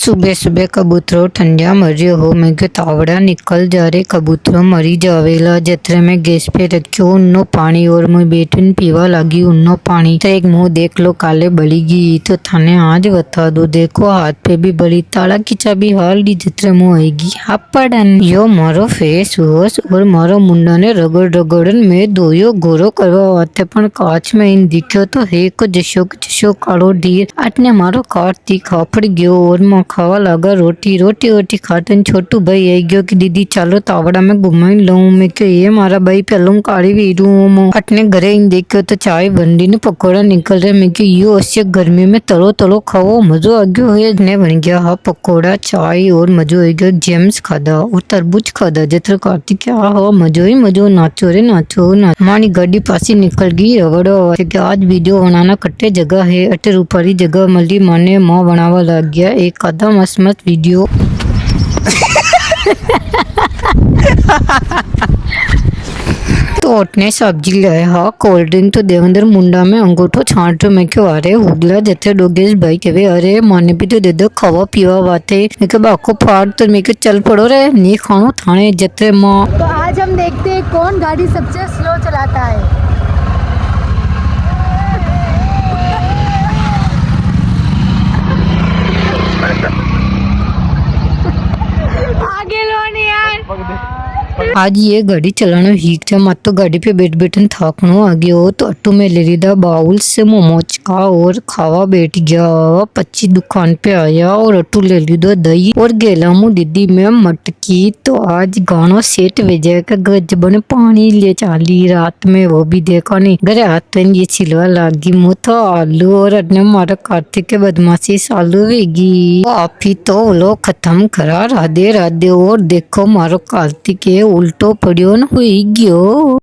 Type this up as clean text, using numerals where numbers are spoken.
सुबह सुबह कबूतरों ठंडिया मरियो हो मैं क्यों तावड़ा निकल जा रे कबूतरों मरी जावेला जत्रे में गैस पे रखियो उन्नो पानी और मैं बैठन पीवा लगी उन्नो पानी तो एक मुंह देख लो काले बड़ी गई तो थाने आज बता दो देखो हाथ पे भी बड़ी ताला की चाबी हाल दी जत्रे मुंह आएगी आपड़न यो मारो फेस वॉश और मारो मुंडा ने रगड़ रगड़न में धोयो गोरो करवा वाते पण काच में इन दिख्यो तो हे को जशो कालो ढीर आटने मारो कार्तिक खापड़ गयो और मां खावा लगा रोटी रोटी रोटी खाटन छोटू भाई आई गयो कि दीदी चालो तावड़ा में घुमाई लऊं मैं क्यों ये मारा भाई पहलू काढ़ी वीरू अटने घरे इन देखियो तो चाय बंडी ने पकोड़ा निकल रहे मैं क्यों यो अश्य गर्मी में तलो तलो खाओ मजो आ गयो है ने बन गया हा पकोड़ा चाय और मजो आ गयो जेम्स खादा और तरबूज खादा जत्र कार्तिक क्या हो मजो ही मजो नाचो रे नाचो ना मानी गाड़ी पासी निकल गई रगड़ो कि आज वीडियो बनाना कट्टे जगह है अटे रूपारी जगह मल्ली माने माँ बनावा लग गया एक आधा मस्त मस्त वीडियो तो ओटने सब्जी लाए हा कोल्ड ड्रिंक तो देवेंद्र मुंडा में अंगूठो छांट रो मैं क्यों अरे हुगला जैसे डोगेश भाई कहे अरे माने भी तो दे दो खावा पीवा बाते मैं क्या बाको फाड़ तो मैं क्यों चल पड़ो रे नहीं खानो थाने जैसे माँ। तो आज हम देखते हैं कौन गाड़ी सबसे स्लो चलाता है। आगे लो नहीं यार। आज ये गाड़ी चलाना हीक था मत तो गाड़ी पे बैठ बैठन थाकनो आ गयो तो अट्टू में ले लीदा बाउल से मोमोज का और खावा बैठ गया 25 दुकान पे आया और अट्टू ले लीदा दही और गेला मु दीदी में मटकी तो आज गाना सेट भेजा का गजबन पानी ले चाली रात में वो भी देखा नहीं घरे हाथ ये छिलवा लागी मुँह तो आलू और अटने मारा कार्तिक के बदमाशी सालू वेगी आप ही तो लो खत्म करा राधे राधे और देखो मारो कार्तिक के उल्टो पड़ियो न हुई गयो।